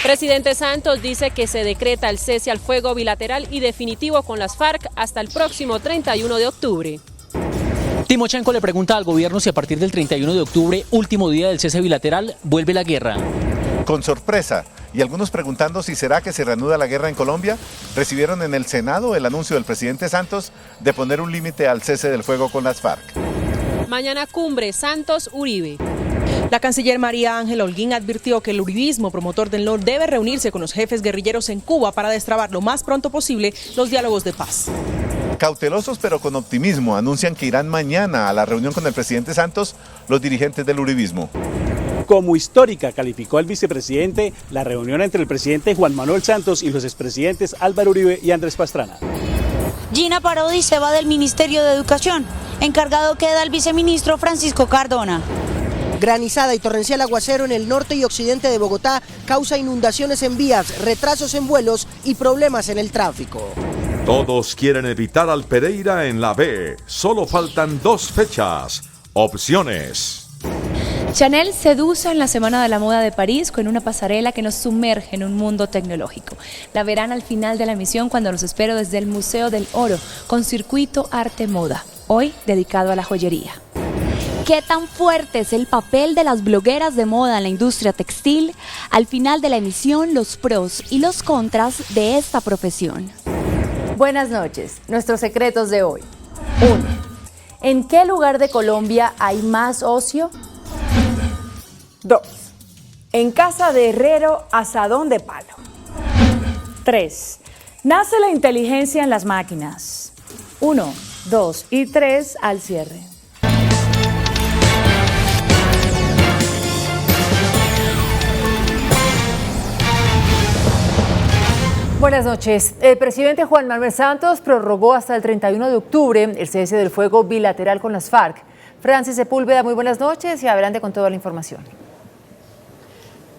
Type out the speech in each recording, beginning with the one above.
Presidente Santos dice que se decreta el cese al fuego bilateral y definitivo con las FARC hasta el próximo 31 de octubre. Timochenko le pregunta al gobierno si a partir del 31 de octubre, último día del cese bilateral, vuelve la guerra. Con sorpresa, y algunos preguntando si será que se reanuda la guerra en Colombia, recibieron en el Senado el anuncio del presidente Santos de poner un límite al cese del fuego con las FARC. Mañana cumbre Santos-Uribe. La canciller María Ángela Holguín advirtió que el uribismo promotor del no debe reunirse con los jefes guerrilleros en Cuba para destrabar lo más pronto posible los diálogos de paz. Cautelosos pero con optimismo anuncian que irán mañana a la reunión con el presidente Santos los dirigentes del uribismo. Como histórica calificó el vicepresidente la reunión entre el presidente Juan Manuel Santos y los expresidentes Álvaro Uribe y Andrés Pastrana. Gina Parodi se va del Ministerio de Educación. Encargado queda el viceministro Francisco Cardona. Granizada y torrencial aguacero en el norte y occidente de Bogotá causa inundaciones en vías, retrasos en vuelos y problemas en el tráfico. Todos quieren evitar al Pereira en la B. Solo faltan 2 fechas. Opciones. Chanel seduce en la Semana de la Moda de París con una pasarela que nos sumerge en un mundo tecnológico. La verán al final de la emisión cuando los espero desde el Museo del Oro con Circuito Arte Moda, hoy dedicado a la joyería. ¿Qué tan fuerte es el papel de las blogueras de moda en la industria textil? Al final de la emisión, los pros y los contras de esta profesión. Buenas noches. Nuestros secretos de hoy. 1. ¿En qué lugar de Colombia hay más ocio? 2. En casa de herrero, asadón de palo. 3. Nace la inteligencia en las máquinas. 1, 2 y 3 al cierre. Buenas noches. El presidente Juan Manuel Santos prorrogó hasta el 31 de octubre el cese del fuego bilateral con las FARC. Francis Sepúlveda, muy buenas noches y adelante con toda la información.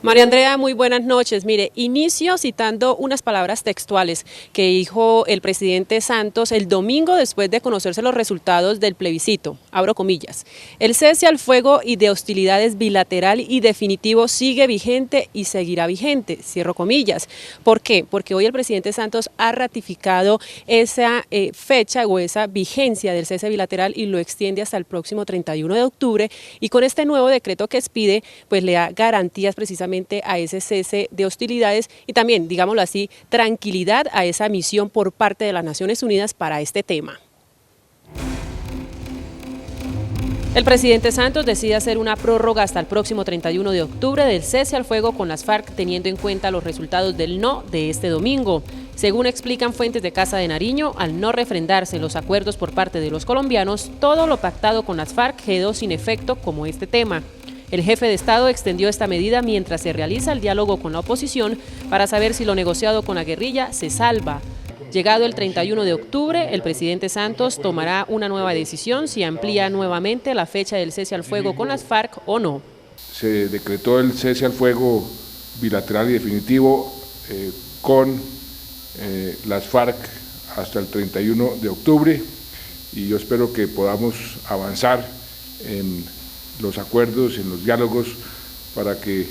María Andrea, muy buenas noches. Mire, inicio citando unas palabras textuales que dijo el presidente Santos el domingo después de conocerse los resultados del plebiscito. Abro comillas. El cese al fuego y de hostilidades bilateral y definitivo sigue vigente y seguirá vigente. Cierro comillas. ¿Por qué? Porque hoy el presidente Santos ha ratificado esa fecha o esa vigencia del cese bilateral y lo extiende hasta el próximo 31 de octubre. Y con este nuevo decreto que expide, pues le da garantías precisamente a ese cese de hostilidades y también, digámoslo así, tranquilidad a esa misión por parte de las Naciones Unidas para este tema. El presidente Santos decide hacer una prórroga hasta el próximo 31 de octubre del cese al fuego con las FARC, teniendo en cuenta los resultados del no de este domingo. Según explican fuentes de Casa de Nariño, al no refrendarse los acuerdos por parte de los colombianos, todo lo pactado con las FARC quedó sin efecto como este tema. El jefe de Estado extendió esta medida mientras se realiza el diálogo con la oposición para saber si lo negociado con la guerrilla se salva. Llegado el 31 de octubre, el presidente Santos tomará una nueva decisión si amplía nuevamente la fecha del cese al fuego con las FARC o no. Se decretó el cese al fuego bilateral y definitivo con las FARC hasta el 31 de octubre y yo espero que podamos avanzar en los acuerdos, en los diálogos, para que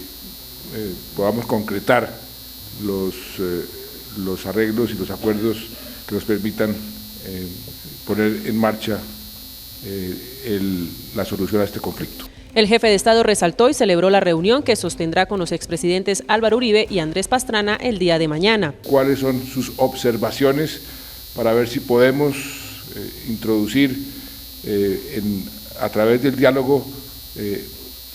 podamos concretar los arreglos y los acuerdos que nos permitan poner en marcha la solución a este conflicto. El jefe de Estado resaltó y celebró la reunión que sostendrá con los expresidentes Álvaro Uribe y Andrés Pastrana el día de mañana. ¿Cuáles son sus observaciones para ver si podemos introducir a través del diálogo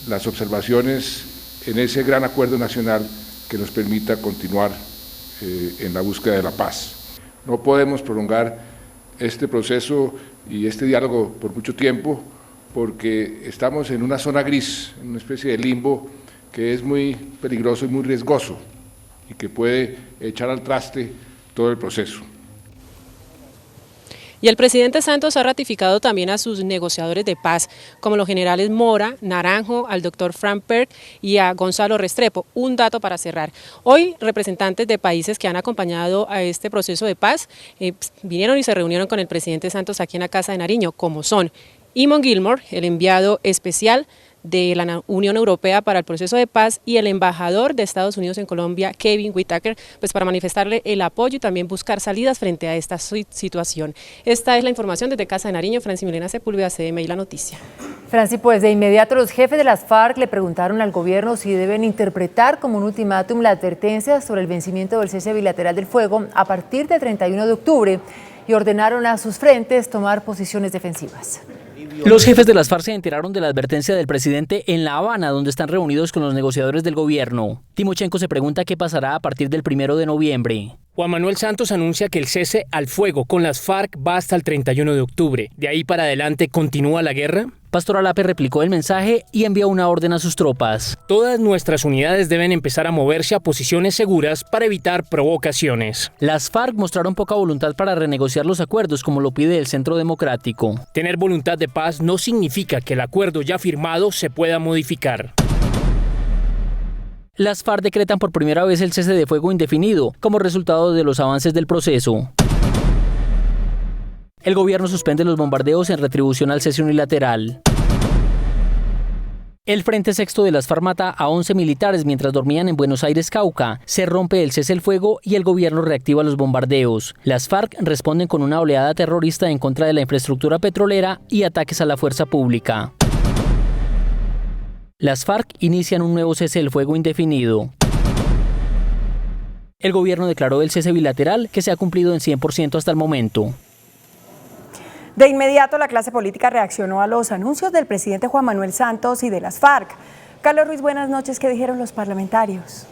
las observaciones en ese gran acuerdo nacional que nos permita continuar en la búsqueda de la paz? No podemos prolongar este proceso y este diálogo por mucho tiempo porque estamos en una zona gris, en una especie de limbo que es muy peligroso y muy riesgoso y que puede echar al traste todo el proceso. Y el presidente Santos ha ratificado también a sus negociadores de paz, como los generales Mora, Naranjo, al doctor Frank Perk y a Gonzalo Restrepo. Un dato para cerrar. Hoy, representantes de países que han acompañado a este proceso de paz vinieron y se reunieron con el presidente Santos aquí en la Casa de Nariño, como son Eamon Gilmore, el enviado especial de la Unión Europea para el proceso de paz y el embajador de Estados Unidos en Colombia, Kevin Whitaker, pues para manifestarle el apoyo y también buscar salidas frente a esta situación. Esta es la información desde Casa de Nariño. Franci Milena Sepúlveda, CMI La Noticia. Franci, pues de inmediato los jefes de las FARC le preguntaron al gobierno si deben interpretar como un ultimátum la advertencia sobre el vencimiento del cese bilateral del fuego a partir del 31 de octubre y ordenaron a sus frentes tomar posiciones defensivas. Los jefes de las FARC se enteraron de la advertencia del presidente en La Habana, donde están reunidos con los negociadores del gobierno. Timochenko se pregunta qué pasará a partir del 1 de noviembre. Juan Manuel Santos anuncia que el cese al fuego con las FARC va hasta el 31 de octubre. ¿De ahí para adelante continúa la guerra? Pastor Alape replicó el mensaje y envió una orden a sus tropas. Todas nuestras unidades deben empezar a moverse a posiciones seguras para evitar provocaciones. Las FARC mostraron poca voluntad para renegociar los acuerdos, como lo pide el Centro Democrático. Tener voluntad de paz no significa que el acuerdo ya firmado se pueda modificar. Las FARC decretan por primera vez el cese de fuego indefinido, como resultado de los avances del proceso. El gobierno suspende los bombardeos en retribución al cese unilateral. El Frente Sexto de las FARC mata a 11 militares mientras dormían en Buenos Aires, Cauca. Se rompe el cese el fuego y el gobierno reactiva los bombardeos. Las FARC responden con una oleada terrorista en contra de la infraestructura petrolera y ataques a la fuerza pública. Las FARC inician un nuevo cese del fuego indefinido. El gobierno declaró el cese bilateral, que se ha cumplido en 100% hasta el momento. De inmediato, la clase política reaccionó a los anuncios del presidente Juan Manuel Santos y de las FARC. Carlos Ruiz, buenas noches. ¿Qué dijeron los parlamentarios?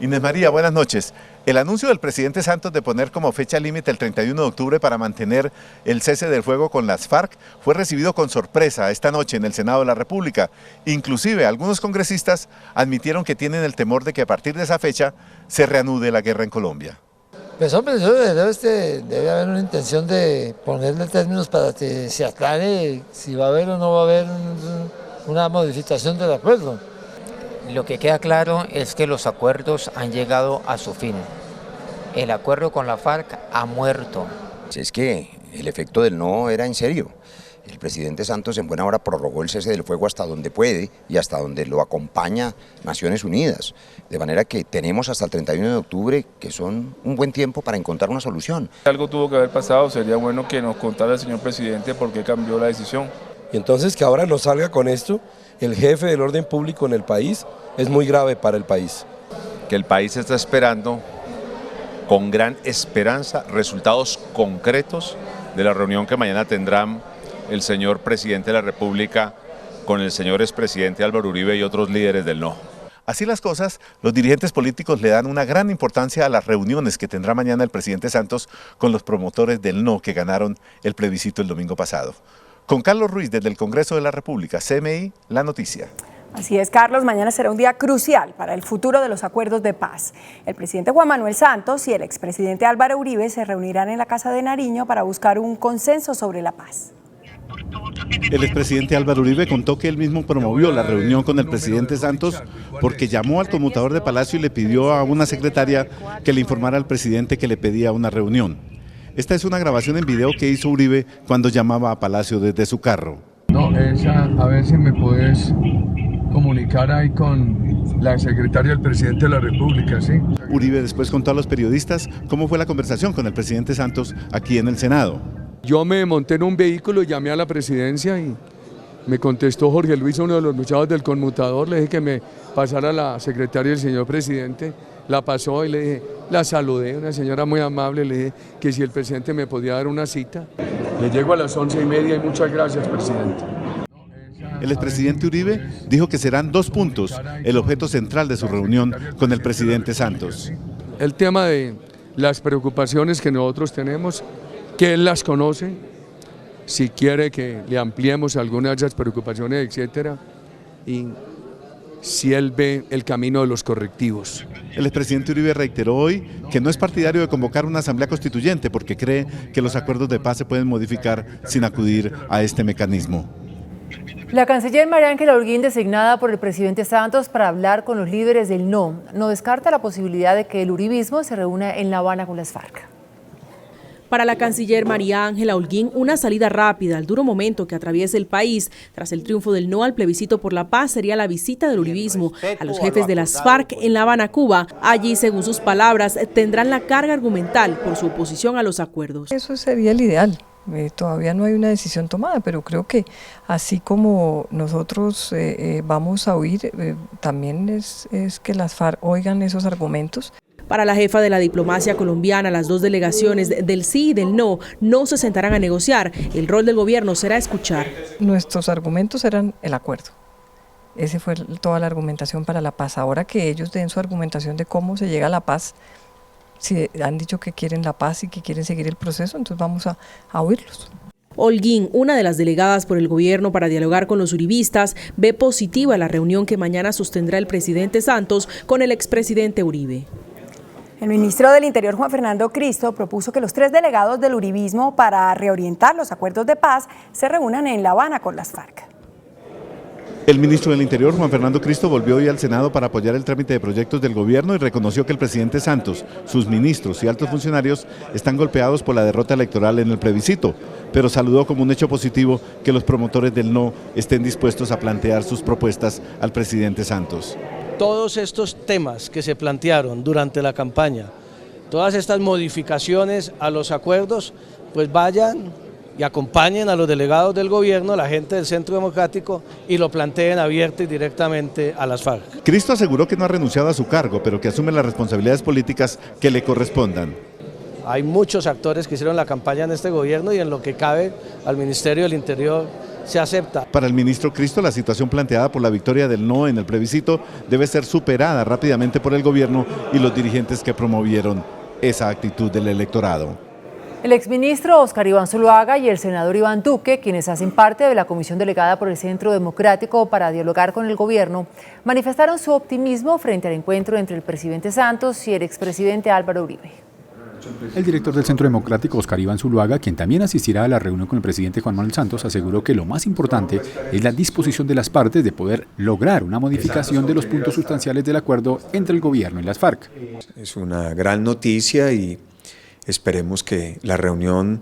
Inés María, buenas noches. El anuncio del presidente Santos de poner como fecha límite el 31 de octubre para mantener el cese del fuego con las FARC fue recibido con sorpresa esta noche en el Senado de la República. Inclusive, algunos congresistas admitieron que tienen el temor de que a partir de esa fecha se reanude la guerra en Colombia. Pues hombre, debe haber una intención de ponerle términos para que se aclare si va a haber o no va a haber una modificación del acuerdo. Lo que queda claro es que los acuerdos han llegado a su fin. El acuerdo con la FARC ha muerto. Es que el efecto del no era en serio. El presidente Santos en buena hora prorrogó el cese del fuego hasta donde puede y hasta donde lo acompaña Naciones Unidas. De manera que tenemos hasta el 31 de octubre, que son un buen tiempo para encontrar una solución. Algo tuvo que haber pasado, sería bueno que nos contara el señor presidente por qué cambió la decisión. Y entonces que ahora nos salga con esto, el jefe del orden público en el país, es muy grave para el país. Que el país está esperando con gran esperanza resultados concretos de la reunión que mañana tendrán el señor presidente de la República con el señor expresidente Álvaro Uribe y otros líderes del no. Así las cosas, los dirigentes políticos le dan una gran importancia a las reuniones que tendrá mañana el presidente Santos con los promotores del no que ganaron el plebiscito el domingo pasado. Con Carlos Ruiz desde el Congreso de la República, CMI, La Noticia. Así es, Carlos, mañana será un día crucial para el futuro de los acuerdos de paz. El presidente Juan Manuel Santos y el expresidente Álvaro Uribe se reunirán en la Casa de Nariño para buscar un consenso sobre la paz. El expresidente Álvaro Uribe contó que él mismo promovió la reunión con el presidente Santos porque llamó al conmutador de Palacio y le pidió a una secretaria que le informara al presidente que le pedía una reunión. Esta es una grabación en video que hizo Uribe cuando llamaba a Palacio desde su carro. No, a ver si me puedes comunicar ahí con la secretaria del presidente de la República, ¿sí? Uribe después contó a los periodistas cómo fue la conversación con el presidente Santos aquí en el Senado. Yo me monté en un vehículo, llamé a la presidencia y me contestó Jorge Luis, uno de los muchachos del conmutador, le dije que me pasara a la secretaria del señor presidente, la pasó y le dije, la saludé, una señora muy amable, le dije que si el presidente me podía dar una cita. Le llego a las 11:30 y muchas gracias, presidente. El expresidente Uribe dijo que serán 2 puntos el objeto central de su reunión con el presidente Santos. El tema de las preocupaciones que nosotros tenemos, que él las conoce, si quiere que le ampliemos algunas de esas preocupaciones, etcétera, y si él ve el camino de los correctivos. El expresidente Uribe reiteró hoy que no es partidario de convocar una asamblea constituyente porque cree que los acuerdos de paz se pueden modificar sin acudir a este mecanismo. La canciller María Ángela Holguín, designada por el presidente Santos para hablar con los líderes del no descarta la posibilidad de que el uribismo se reúna en La Habana con las FARC. Para la canciller María Ángela Holguín, una salida rápida al duro momento que atraviesa el país tras el triunfo del no al plebiscito por la paz sería la visita del uribismo a los jefes de las FARC en La Habana, Cuba. Allí, según sus palabras, tendrán la carga argumental por su oposición a los acuerdos. Eso sería el ideal. Todavía no hay una decisión tomada, pero creo que así como nosotros vamos a oír, también es que las FARC oigan esos argumentos. Para la jefa de la diplomacia colombiana, las dos delegaciones del sí y del no se sentarán a negociar. El rol del gobierno será escuchar. Nuestros argumentos eran el acuerdo. Esa fue toda la argumentación para la paz. Ahora que ellos den su argumentación de cómo se llega a la paz, si han dicho que quieren la paz y que quieren seguir el proceso, entonces vamos a oírlos. Holguín, una de las delegadas por el gobierno para dialogar con los uribistas, ve positiva la reunión que mañana sostendrá el presidente Santos con el expresidente Uribe. El ministro del Interior, Juan Fernando Cristo, propuso que los 3 delegados del uribismo para reorientar los acuerdos de paz se reúnan en La Habana con las FARC. El ministro del Interior, Juan Fernando Cristo, volvió hoy al Senado para apoyar el trámite de proyectos del gobierno y reconoció que el presidente Santos, sus ministros y altos funcionarios están golpeados por la derrota electoral en el plebiscito, pero saludó como un hecho positivo que los promotores del no estén dispuestos a plantear sus propuestas al presidente Santos. Todos estos temas que se plantearon durante la campaña, todas estas modificaciones a los acuerdos, pues vayan y acompañen a los delegados del gobierno, la gente del Centro Democrático, y lo planteen abierto y directamente a las FARC. Cristo aseguró que no ha renunciado a su cargo, pero que asume las responsabilidades políticas que le correspondan. Hay muchos actores que hicieron la campaña en este gobierno y en lo que cabe al Ministerio del Interior se acepta. Para el ministro Cristo, la situación planteada por la victoria del no en el plebiscito debe ser superada rápidamente por el gobierno y los dirigentes que promovieron esa actitud del electorado. El exministro Óscar Iván Zuluaga y el senador Iván Duque, quienes hacen parte de la comisión delegada por el Centro Democrático para dialogar con el gobierno, manifestaron su optimismo frente al encuentro entre el presidente Santos y el expresidente Álvaro Uribe. El director del Centro Democrático, Óscar Iván Zuluaga, quien también asistirá a la reunión con el presidente Juan Manuel Santos, aseguró que lo más importante es la disposición de las partes de poder lograr una modificación de los puntos sustanciales del acuerdo entre el gobierno y las FARC. Es una gran noticia y esperemos que la reunión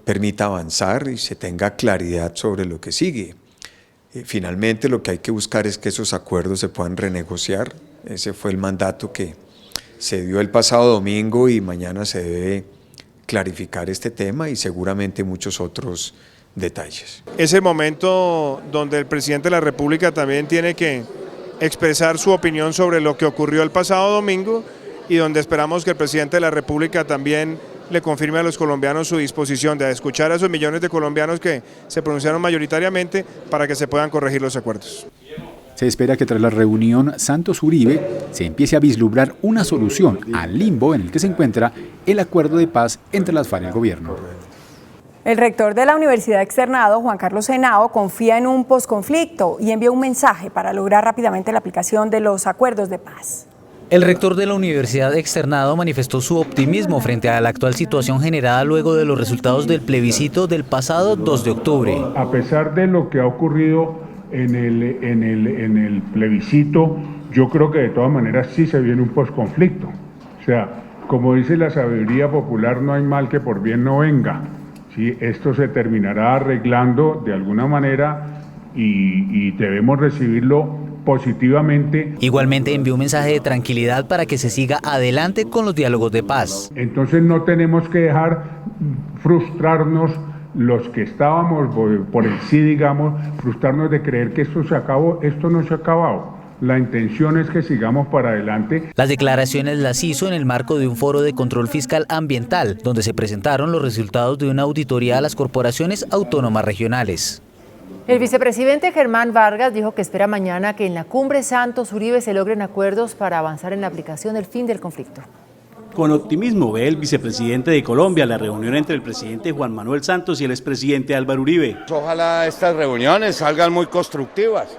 permita avanzar y se tenga claridad sobre lo que sigue. Finalmente, lo que hay que buscar es que esos acuerdos se puedan renegociar. Ese fue el mandato que se dio el pasado domingo y mañana se debe clarificar este tema y seguramente muchos otros detalles. Es el momento donde el presidente de la República también tiene que expresar su opinión sobre lo que ocurrió el pasado domingo y donde esperamos que el presidente de la República también le confirme a los colombianos su disposición de escuchar a esos millones de colombianos que se pronunciaron mayoritariamente para que se puedan corregir los acuerdos. Se espera que tras la reunión Santos-Uribe se empiece a vislumbrar una solución al limbo en el que se encuentra el acuerdo de paz entre las FARC y el gobierno. El rector de la Universidad Externado, Juan Carlos Henao, confía en un posconflicto y envió un mensaje para lograr rápidamente la aplicación de los acuerdos de paz. El rector de la Universidad Externado manifestó su optimismo frente a la actual situación generada luego de los resultados del plebiscito del pasado 2 de octubre. A pesar de lo que ha ocurrido en el plebiscito, yo creo que de todas maneras sí se viene un posconflicto. O sea, como dice la sabiduría popular, no hay mal que por bien no venga. ¿Sí? Esto se terminará arreglando de alguna manera y debemos recibirlo positivamente. Igualmente envió un mensaje de tranquilidad para que se siga adelante con los diálogos de paz. Entonces no tenemos que dejar frustrarnos los que estábamos por el sí, digamos, frustrarnos de creer que esto se acabó. Esto no se ha acabado. La intención es que sigamos para adelante. Las declaraciones las hizo en el marco de un foro de control fiscal ambiental, donde se presentaron los resultados de una auditoría a las corporaciones autónomas regionales. El vicepresidente Germán Vargas dijo que espera mañana que en la cumbre Santos-Uribe se logren acuerdos para avanzar en la aplicación del fin del conflicto. Con optimismo ve el vicepresidente de Colombia la reunión entre el presidente Juan Manuel Santos y el expresidente Álvaro Uribe. Ojalá estas reuniones salgan muy constructivas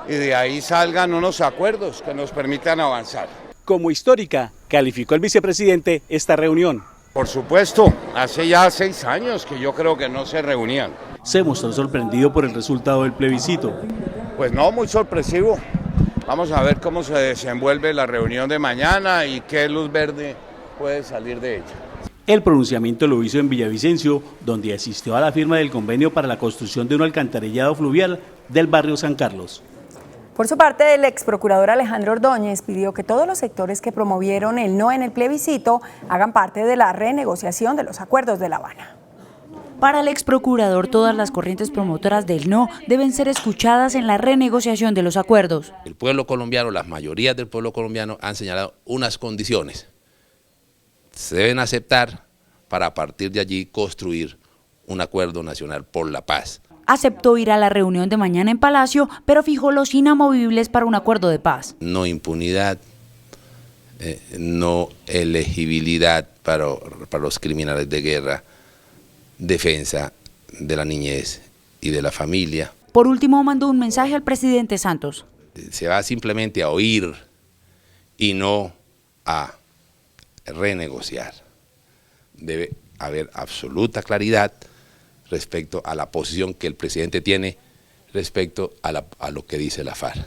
y de ahí salgan unos acuerdos que nos permitan avanzar. Como histórica, calificó el vicepresidente esta reunión. Por supuesto, hace ya 6 años que yo creo que no se reunían. Se mostró sorprendido por el resultado del plebiscito. Pues no, muy sorpresivo. Vamos a ver cómo se desenvuelve la reunión de mañana y qué luz verde puede salir de ella. El pronunciamiento lo hizo en Villavicencio, donde asistió a la firma del convenio para la construcción de un alcantarillado fluvial del barrio San Carlos. Por su parte, el ex procurador Alejandro Ordóñez pidió que todos los sectores que promovieron el no en el plebiscito hagan parte de la renegociación de los acuerdos de La Habana. Para el ex procurador, todas las corrientes promotoras del no deben ser escuchadas en la renegociación de los acuerdos. El pueblo colombiano, las mayorías del pueblo colombiano han señalado unas condiciones. Se deben aceptar para a partir de allí construir un acuerdo nacional por la paz. Aceptó ir a la reunión de mañana en Palacio, pero fijó los inamovibles para un acuerdo de paz. No impunidad, no elegibilidad para los criminales de guerra, defensa de la niñez y de la familia. Por último, mandó un mensaje al presidente Santos. Se va simplemente a oír y no a renegociar. Debe haber absoluta claridad respecto a la posición que el presidente tiene respecto a lo que dice la FARC.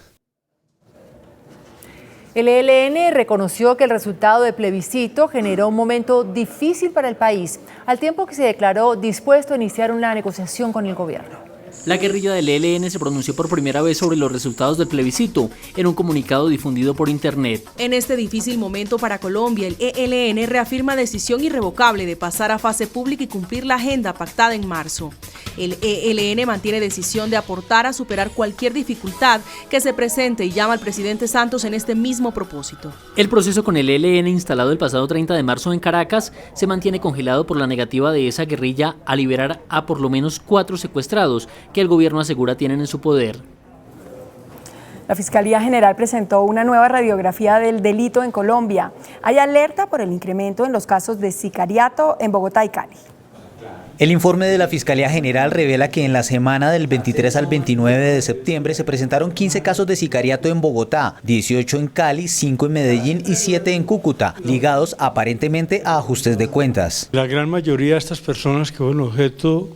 El ELN reconoció que el resultado del plebiscito generó un momento difícil para el país, al tiempo que se declaró dispuesto a iniciar una negociación con el gobierno. La guerrilla del ELN se pronunció por primera vez sobre los resultados del plebiscito en un comunicado difundido por internet. En este difícil momento para Colombia, el ELN reafirma decisión irrevocable de pasar a fase pública y cumplir la agenda pactada en marzo. El ELN mantiene decisión de aportar a superar cualquier dificultad que se presente y llama al presidente Santos en este mismo propósito. El proceso con el ELN instalado el pasado 30 de marzo en Caracas se mantiene congelado por la negativa de esa guerrilla a liberar a por lo menos 4 secuestrados que el gobierno asegura tienen en su poder. La Fiscalía General presentó una nueva radiografía del delito en Colombia. Hay alerta por el incremento en los casos de sicariato en Bogotá y Cali. El informe de la Fiscalía General revela que en la semana del 23 al 29 de septiembre se presentaron 15 casos de sicariato en Bogotá, 18 en Cali, 5 en Medellín y 7 en Cúcuta, ligados aparentemente a ajustes de cuentas. La gran mayoría de estas personas que fueron objeto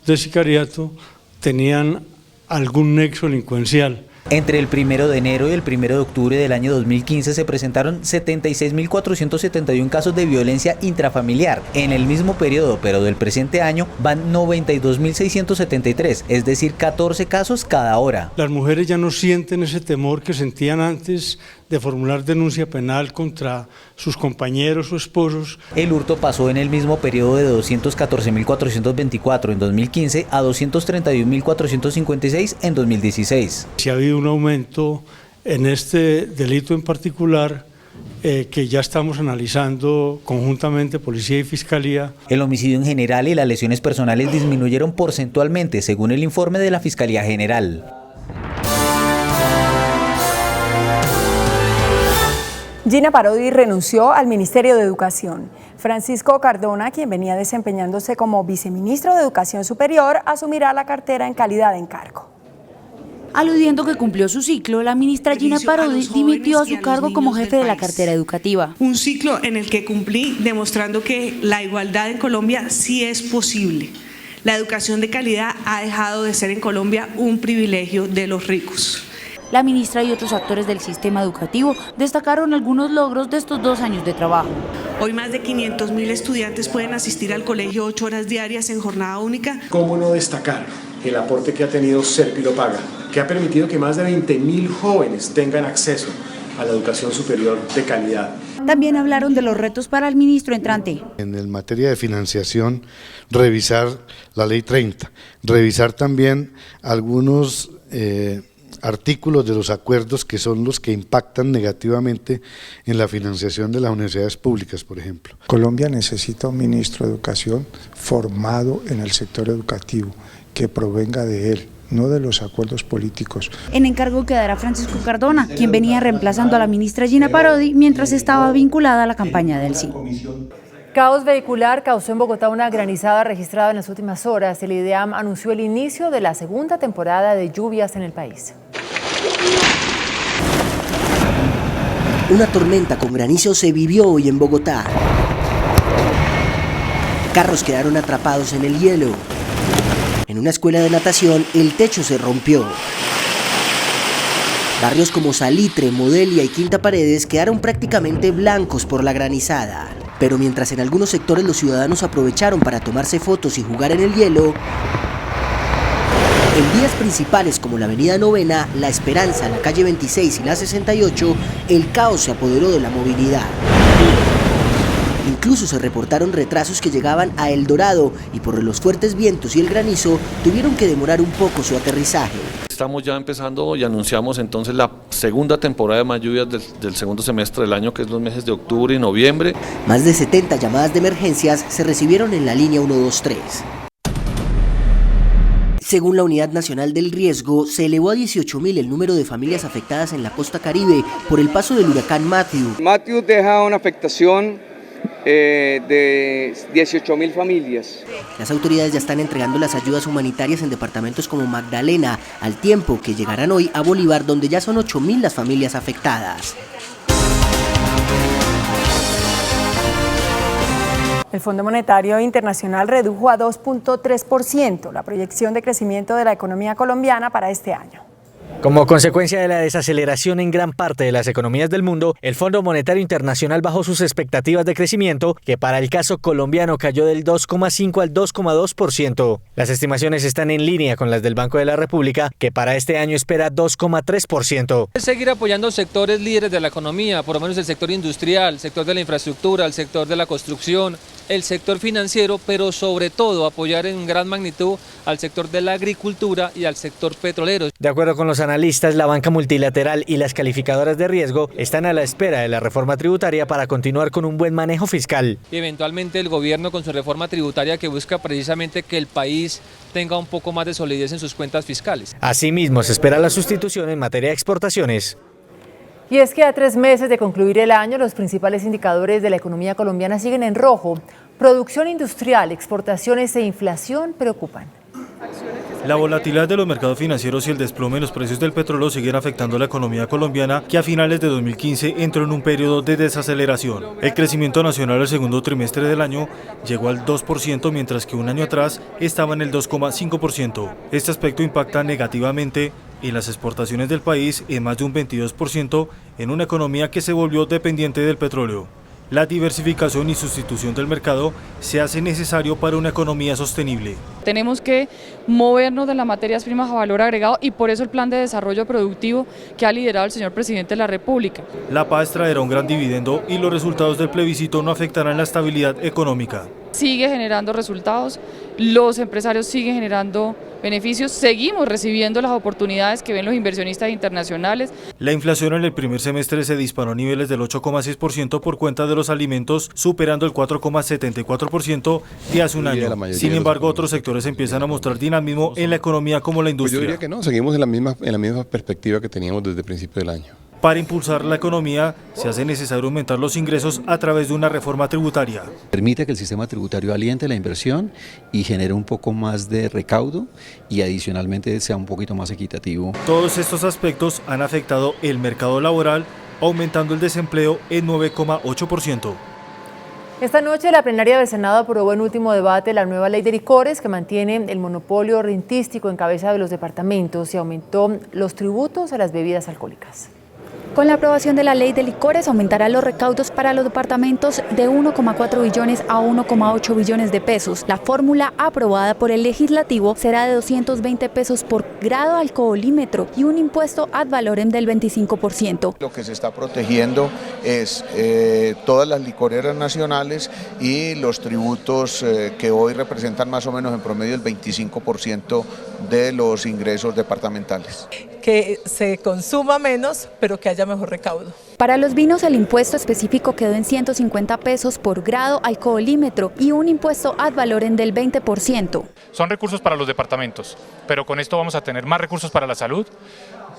de sicariato tenían algún nexo delincuencial. Entre el 1 de enero y el 1 de octubre del año 2015 se presentaron 76.471 casos de violencia intrafamiliar. En el mismo periodo, pero del presente año, van 92.673, es decir, 14 casos cada hora. Las mujeres ya no sienten ese temor que sentían antes de formular denuncia penal contra sus compañeros o esposos. El hurto pasó en el mismo periodo de 214.424 en 2015 a 231.456 en 2016. Si ha habido un aumento en este delito en particular, que ya estamos analizando conjuntamente Policía y Fiscalía. El homicidio en general y las lesiones personales disminuyeron porcentualmente, según el informe de la Fiscalía General. Gina Parodi renunció al Ministerio de Educación. Francisco Cardona, quien venía desempeñándose como viceministro de Educación Superior, asumirá la cartera en calidad de encargo. Aludiendo que cumplió su ciclo, la ministra Gina Parodi dimitió a su cargo como jefe de la cartera educativa. Un ciclo en el que cumplí demostrando que la igualdad en Colombia sí es posible. La educación de calidad ha dejado de ser en Colombia un privilegio de los ricos. La ministra y otros actores del sistema educativo destacaron algunos logros de estos 2 años de trabajo. Hoy más de 500.000 estudiantes pueden asistir al colegio 8 horas diarias en jornada única. ¿Cómo no destacar el aporte que ha tenido Serpilo Paga, que ha permitido que más de 20.000 jóvenes tengan acceso a la educación superior de calidad? También hablaron de los retos para el ministro entrante. En materia de financiación, revisar la Ley 30, revisar también algunos artículos de los acuerdos que son los que impactan negativamente en la financiación de las universidades públicas, por ejemplo. Colombia necesita un ministro de Educación formado en el sector educativo, que provenga de él, no de los acuerdos políticos. En encargo quedará Francisco Cardona, quien venía reemplazando a la ministra Gina Parodi mientras estaba vinculada a la campaña del sí. Caos vehicular causó en Bogotá una granizada registrada en las últimas horas. El IDEAM anunció el inicio de la segunda temporada de lluvias en el país. Una tormenta con granizo se vivió hoy en Bogotá. Carros quedaron atrapados en el hielo. En una escuela de natación, el techo se rompió. Barrios como Salitre, Modelia y Quinta Paredes quedaron prácticamente blancos por la granizada. Pero mientras en algunos sectores los ciudadanos aprovecharon para tomarse fotos y jugar en el hielo, en vías principales como la avenida Novena, La Esperanza, la calle 26 y la 68, el caos se apoderó de la movilidad. Incluso se reportaron retrasos que llegaban a El Dorado y por los fuertes vientos y el granizo tuvieron que demorar un poco su aterrizaje. Estamos ya empezando y anunciamos entonces la segunda temporada de más lluvias del segundo semestre del año, que es los meses de octubre y noviembre. Más de 70 llamadas de emergencias se recibieron en la línea 123. Según la Unidad Nacional del Riesgo, se elevó a 18.000 el número de familias afectadas en la costa caribe por el paso del huracán Matthew. Matthew deja una afectación de 18.000 familias. Las autoridades ya están entregando las ayudas humanitarias en departamentos como Magdalena, al tiempo que llegarán hoy a Bolívar, donde ya son 8.000 las familias afectadas. El Fondo Monetario Internacional redujo a 2.3% la proyección de crecimiento de la economía colombiana para este año. Como consecuencia de la desaceleración en gran parte de las economías del mundo, el Fondo Monetario Internacional bajó sus expectativas de crecimiento, que para el caso colombiano cayó del 2,5 al 2,2%. Las estimaciones están en línea con las del Banco de la República, que para este año espera 2,3%. Seguir apoyando sectores líderes de la economía, por lo menos el sector industrial, el sector de la infraestructura, el sector de la construcción, el sector financiero, pero sobre todo apoyar en gran magnitud al sector de la agricultura y al sector petrolero. De acuerdo con los analistas, la banca multilateral y las calificadoras de riesgo están a la espera de la reforma tributaria para continuar con un buen manejo fiscal. Y eventualmente el gobierno con su reforma tributaria que busca precisamente que el país tenga un poco más de solidez en sus cuentas fiscales. Asimismo, se espera la sustitución en materia de exportaciones. Y es que a 3 meses de concluir el año, los principales indicadores de la economía colombiana siguen en rojo. Producción industrial, exportaciones e inflación preocupan. La volatilidad de los mercados financieros y el desplome en los precios del petróleo siguen afectando a la economía colombiana, que a finales de 2015 entró en un periodo de desaceleración. El crecimiento nacional al segundo trimestre del año llegó al 2%, mientras que un año atrás estaba en el 2,5%. Este aspecto impacta negativamente en las exportaciones del país en más de un 22% en una economía que se volvió dependiente del petróleo. La diversificación y sustitución del mercado se hace necesario para una economía sostenible. Tenemos que movernos de las materias primas a valor agregado y por eso el plan de desarrollo productivo que ha liderado el señor presidente de la República. La paz traerá un gran dividendo y los resultados del plebiscito no afectarán la estabilidad económica. Sigue generando resultados, los empresarios siguen generando beneficios, seguimos recibiendo las oportunidades que ven los inversionistas internacionales. La inflación en el primer semestre se disparó a niveles del 8,6% por cuenta de los alimentos, superando el 4,74% de hace un año. Sin embargo, otros sectores empiezan a mostrar dinamismo en la economía como la industria. Pues yo diría que no, seguimos en la misma perspectiva que teníamos desde el principio del año. Para impulsar la economía, se hace necesario aumentar los ingresos a través de una reforma tributaria. Permite que el sistema tributario aliente la inversión y genere un poco más de recaudo y adicionalmente sea un poquito más equitativo. Todos estos aspectos han afectado el mercado laboral, aumentando el desempleo en 9,8%. Esta noche la plenaria del Senado aprobó en último debate la nueva ley de licores que mantiene el monopolio rentístico en cabeza de los departamentos y aumentó los tributos a las bebidas alcohólicas. Con la aprobación de la ley de licores aumentarán los recaudos para los departamentos de 1,4 billones a 1,8 billones de pesos. La fórmula aprobada por el legislativo será de 220 pesos por grado alcoholímetro y un impuesto ad valorem del 25%. Lo que se está protegiendo es todas las licoreras nacionales y los tributos que hoy representan más o menos en promedio el 25% de los ingresos departamentales. Que se consuma menos, pero que haya mejor recaudo. Para los vinos el impuesto específico quedó en 150 pesos por grado alcoholímetro y un impuesto ad valorem del 20%. Son recursos para los departamentos, pero con esto vamos a tener más recursos para la salud.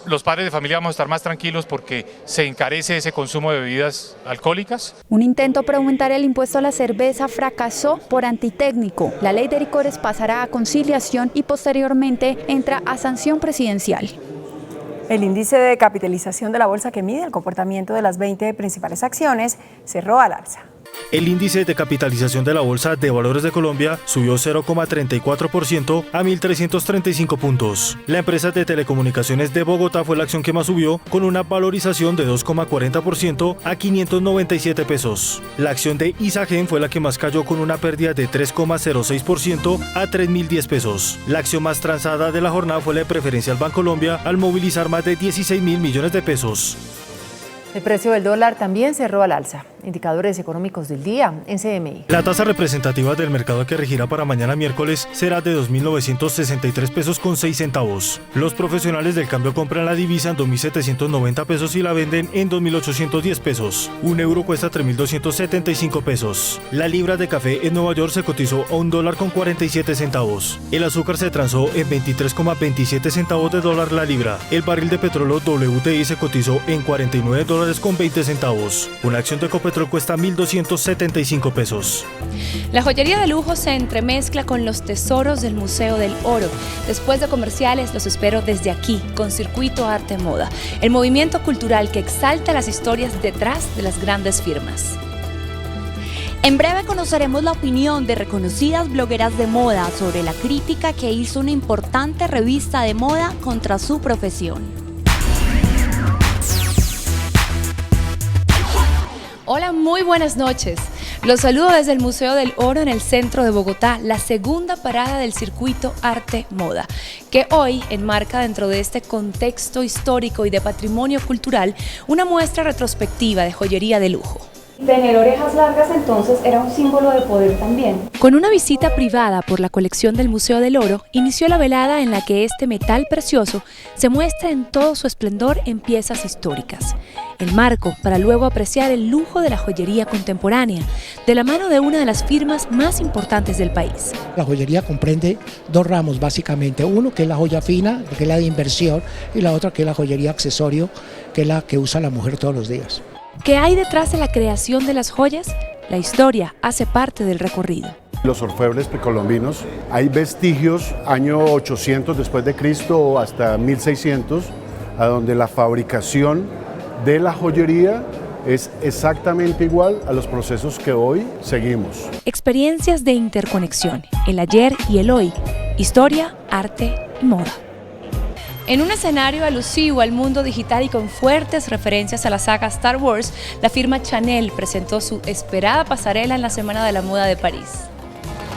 Los padres de familia vamos a estar más tranquilos porque se encarece ese consumo de bebidas alcohólicas. Un intento por aumentar el impuesto a la cerveza fracasó por antitécnico. La ley de licores pasará a conciliación y posteriormente entra a sanción presidencial. El índice de capitalización de la bolsa que mide el comportamiento de las 20 principales acciones cerró al alza. El índice de capitalización de la Bolsa de Valores de Colombia subió 0,34% a 1.335 puntos. La empresa de telecomunicaciones de Bogotá fue la acción que más subió, con una valorización de 2,40% a 597 pesos. La acción de Isagen fue la que más cayó, con una pérdida de 3,06% a 3.010 pesos. La acción más transada de la jornada fue la de Preferencial Bancolombia, al movilizar más de 16.000 millones de pesos. El precio del dólar también cerró al alza. Indicadores económicos del día en CMI. La tasa representativa del mercado que regirá para mañana miércoles será de 2.963 pesos con 6 centavos. Los profesionales del cambio compran la divisa en 2.790 pesos y la venden en 2.810 pesos. Un euro cuesta 3.275 pesos. La libra de café en Nueva York se cotizó a $1.47. El azúcar se transó en 23,27 centavos de dólar la libra. El barril de petróleo WTI se cotizó en $49,20. Una acción de Ecopetrol cuesta 1.275 pesos. La joyería de lujo se entremezcla con los tesoros del Museo del Oro. Después de comerciales, los espero desde aquí, con Circuito Arte Moda, el movimiento cultural que exalta las historias detrás de las grandes firmas. En breve conoceremos la opinión de reconocidas blogueras de moda sobre la crítica que hizo una importante revista de moda contra su profesión. Hola, muy buenas noches. Los saludo desde el Museo del Oro en el centro de Bogotá, la segunda parada del Circuito Arte Moda, que hoy enmarca dentro de este contexto histórico y de patrimonio cultural una muestra retrospectiva de joyería de lujo. Tener orejas largas entonces era un símbolo de poder también. Con una visita privada por la colección del Museo del Oro, inició la velada en la que este metal precioso se muestra en todo su esplendor en piezas históricas. El marco para luego apreciar el lujo de la joyería contemporánea, de la mano de una de las firmas más importantes del país. La joyería comprende dos ramos básicamente, uno que es la joya fina, que es la de inversión, y la otra que es la joyería accesorio, que es la que usa la mujer todos los días. ¿Qué hay detrás de la creación de las joyas? La historia hace parte del recorrido. Los orfebres precolombinos, hay vestigios año 800 después de Cristo o hasta 1600, a donde la fabricación de la joyería es exactamente igual a los procesos que hoy seguimos. Experiencias de interconexión, el ayer y el hoy, historia, arte y moda. En un escenario alusivo al mundo digital y con fuertes referencias a la saga Star Wars, la firma Chanel presentó su esperada pasarela en la Semana de la Moda de París.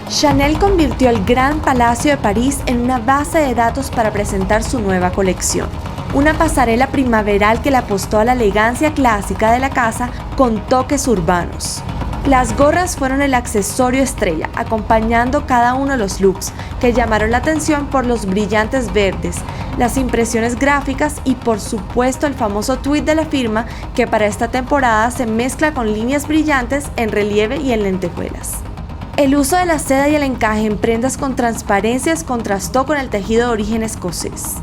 Chanel convirtió el Gran Palacio de París en una base de datos para presentar su nueva colección. Una pasarela primaveral que le apostó a la elegancia clásica de la casa con toques urbanos. Las gorras fueron el accesorio estrella, acompañando cada uno de los looks, que llamaron la atención por los brillantes verdes, las impresiones gráficas y por supuesto el famoso tuit de la firma, que para esta temporada se mezcla con líneas brillantes en relieve y en lentejuelas. El uso de la seda y el encaje en prendas con transparencias contrastó con el tejido de origen escocés.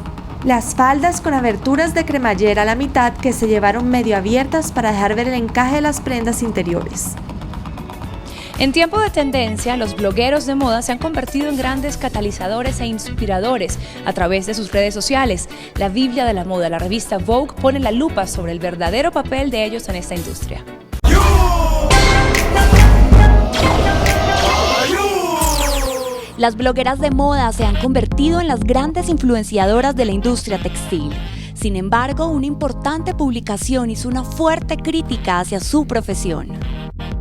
Las faldas con aberturas de cremallera a la mitad que se llevaron medio abiertas para dejar ver el encaje de las prendas interiores. En tiempo de tendencia, los blogueros de moda se han convertido en grandes catalizadores e inspiradores a través de sus redes sociales. La Biblia de la moda, la revista Vogue, pone la lupa sobre el verdadero papel de ellos en esta industria. Las blogueras de moda se han convertido en las grandes influenciadoras de la industria textil. Sin embargo, una importante publicación hizo una fuerte crítica hacia su profesión.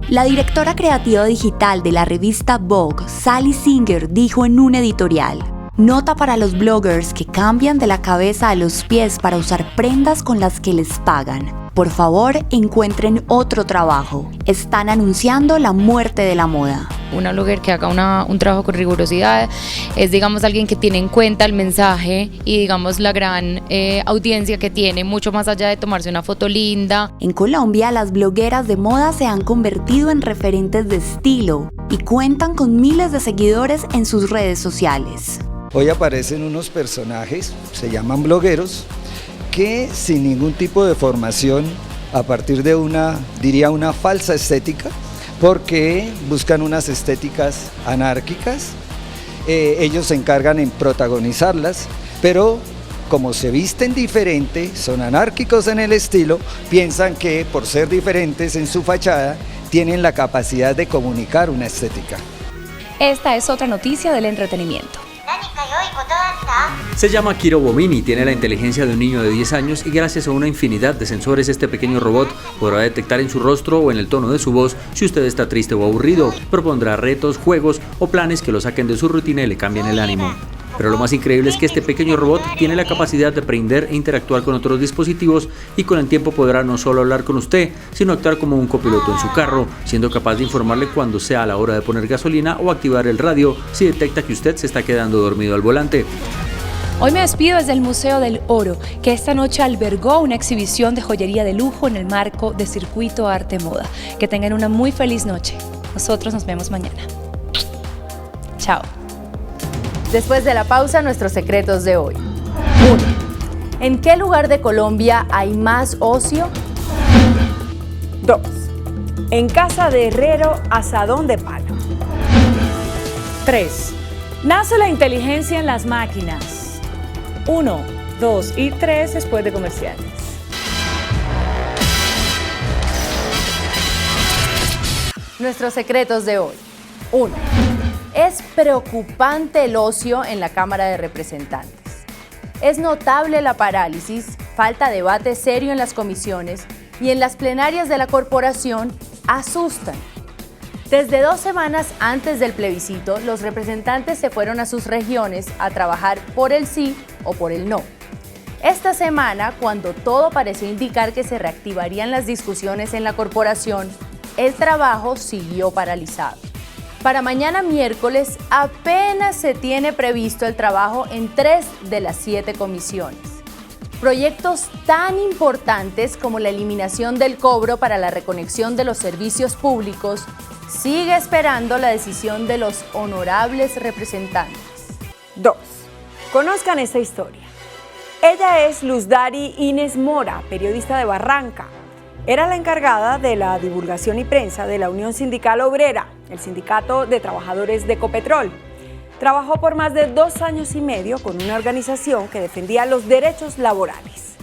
La directora creativa digital de la revista Vogue, Sally Singer, dijo en un editorial: nota para los bloggers que cambian de la cabeza a los pies para usar prendas con las que les pagan. Por favor, encuentren otro trabajo. Están anunciando la muerte de la moda. Una blogger que haga un trabajo con rigurosidad es, digamos, alguien que tiene en cuenta el mensaje y, digamos, la gran audiencia que tiene, mucho más allá de tomarse una foto linda. En Colombia, las blogueras de moda se han convertido en referentes de estilo y cuentan con miles de seguidores en sus redes sociales. Hoy aparecen unos personajes, se llaman blogueros, que sin ningún tipo de formación, a partir de una falsa estética, porque buscan unas estéticas anárquicas, ellos se encargan en protagonizarlas, pero como se visten diferente, son anárquicos en el estilo, piensan que por ser diferentes en su fachada, tienen la capacidad de comunicar una estética. Esta es otra noticia del entretenimiento. Se llama Kiro Bomini, tiene la inteligencia de un niño de 10 años y gracias a una infinidad de sensores este pequeño robot podrá detectar en su rostro o en el tono de su voz si usted está triste o aburrido, propondrá retos, juegos o planes que lo saquen de su rutina y le cambien el ánimo. Pero lo más increíble es que este pequeño robot tiene la capacidad de aprender e interactuar con otros dispositivos y con el tiempo podrá no solo hablar con usted, sino actuar como un copiloto en su carro, siendo capaz de informarle cuando sea la hora de poner gasolina o activar el radio si detecta que usted se está quedando dormido al volante. Hoy me despido desde el Museo del Oro, que esta noche albergó una exhibición de joyería de lujo en el marco de Circuito Arte Moda. Que tengan una muy feliz noche. Nosotros nos vemos mañana. Chao. Después de la pausa, nuestros secretos de hoy. 1. ¿En qué lugar de Colombia hay más ocio? 2. En casa de herrero, asadón de palo. 3. Nace la inteligencia en las máquinas. 1, 2 y 3 después de comerciales. Nuestros secretos de hoy. 1. Es preocupante el ocio en la Cámara de Representantes. Es notable la parálisis, falta de debate serio en las comisiones y en las plenarias de la corporación asustan. Desde 2 semanas antes del plebiscito, los representantes se fueron a sus regiones a trabajar por el sí o por el no. Esta semana, cuando todo parecía indicar que se reactivarían las discusiones en la corporación, el trabajo siguió paralizado. Para mañana miércoles apenas se tiene previsto el trabajo en 3 de las 7 comisiones. Proyectos tan importantes como la eliminación del cobro para la reconexión de los servicios públicos sigue esperando la decisión de los honorables representantes. 2. Conozcan esta historia. Ella es Luzdari Inés Mora, periodista de Barranca. Era la encargada de la divulgación y prensa de la Unión Sindical Obrera, el sindicato de trabajadores de Ecopetrol. Trabajó por más de 2 años y medio con una organización que defendía los derechos laborales.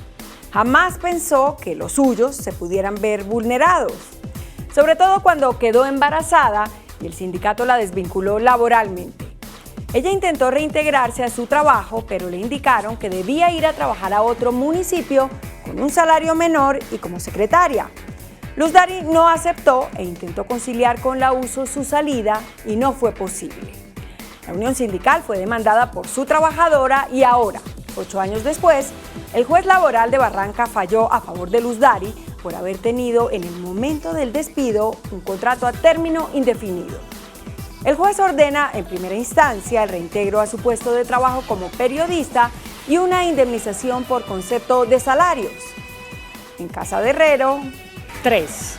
Jamás pensó que los suyos se pudieran ver vulnerados, sobre todo cuando quedó embarazada y el sindicato la desvinculó laboralmente. Ella intentó reintegrarse a su trabajo, pero le indicaron que debía ir a trabajar a otro municipio con un salario menor y como secretaria. Luzdari no aceptó e intentó conciliar con la USO su salida y no fue posible. La Unión Sindical fue demandada por su trabajadora y ahora, 8 años después, el juez laboral de Barranca falló a favor de Luzdari por haber tenido en el momento del despido un contrato a término indefinido. El juez ordena en primera instancia el reintegro a su puesto de trabajo como periodista y una indemnización por concepto de salarios. En casa de herrero. 3.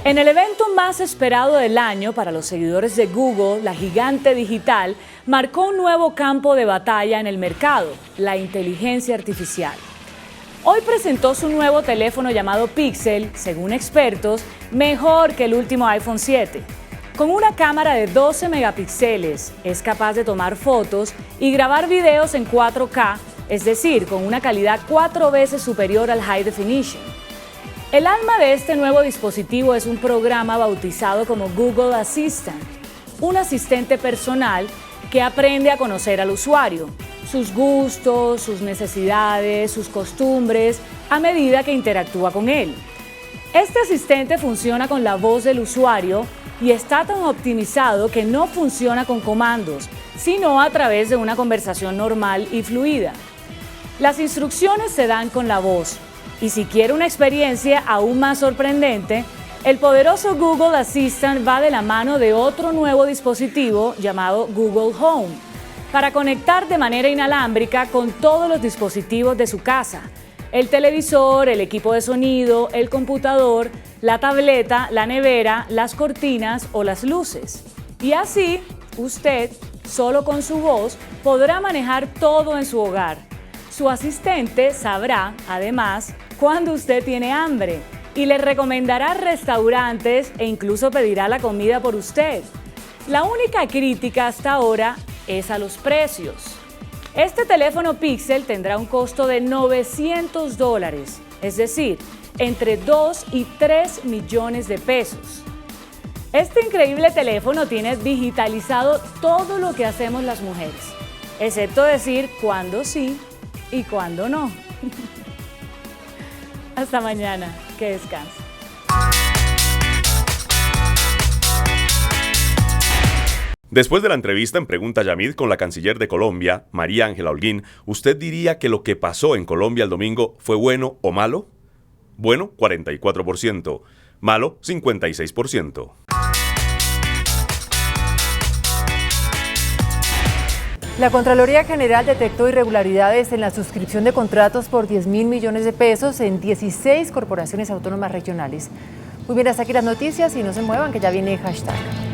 En el evento más esperado del año para los seguidores de Google, la gigante digital marcó un nuevo campo de batalla en el mercado, la inteligencia artificial. Hoy presentó su nuevo teléfono llamado Pixel, según expertos, mejor que el último iPhone 7. Con una cámara de 12 megapíxeles, es capaz de tomar fotos y grabar videos en 4K, es decir, con una calidad 4 veces superior al High Definition. El alma de este nuevo dispositivo es un programa bautizado como Google Assistant, un asistente personal que aprende a conocer al usuario, sus gustos, sus necesidades, sus costumbres, a medida que interactúa con él. Este asistente funciona con la voz del usuario y está tan optimizado que no funciona con comandos, sino a través de una conversación normal y fluida. Las instrucciones se dan con la voz, y si quiere una experiencia aún más sorprendente, el poderoso Google Assistant va de la mano de otro nuevo dispositivo llamado Google Home, para conectar de manera inalámbrica con todos los dispositivos de su casa: el televisor, el equipo de sonido, el computador, la tableta, la nevera, las cortinas o las luces. Y así, usted, solo con su voz, podrá manejar todo en su hogar. Su asistente sabrá, además, cuando usted tiene hambre y le recomendará restaurantes e incluso pedirá la comida por usted. La única crítica hasta ahora es a los precios. Este teléfono Pixel tendrá un costo de $900, es decir, entre 2 y 3 millones de pesos. Este increíble teléfono tiene digitalizado todo lo que hacemos las mujeres, excepto decir cuándo sí y cuándo no. Hasta mañana, que descanse. Después de la entrevista en Pregunta Yamid con la canciller de Colombia, María Ángela Holguín, ¿usted diría que lo que pasó en Colombia el domingo fue bueno o malo? Bueno, 44%. Malo, 56%. La Contraloría General detectó irregularidades en la suscripción de contratos por 10.000 millones de pesos en 16 corporaciones autónomas regionales. Muy bien, hasta aquí las noticias y no se muevan que ya viene hashtag.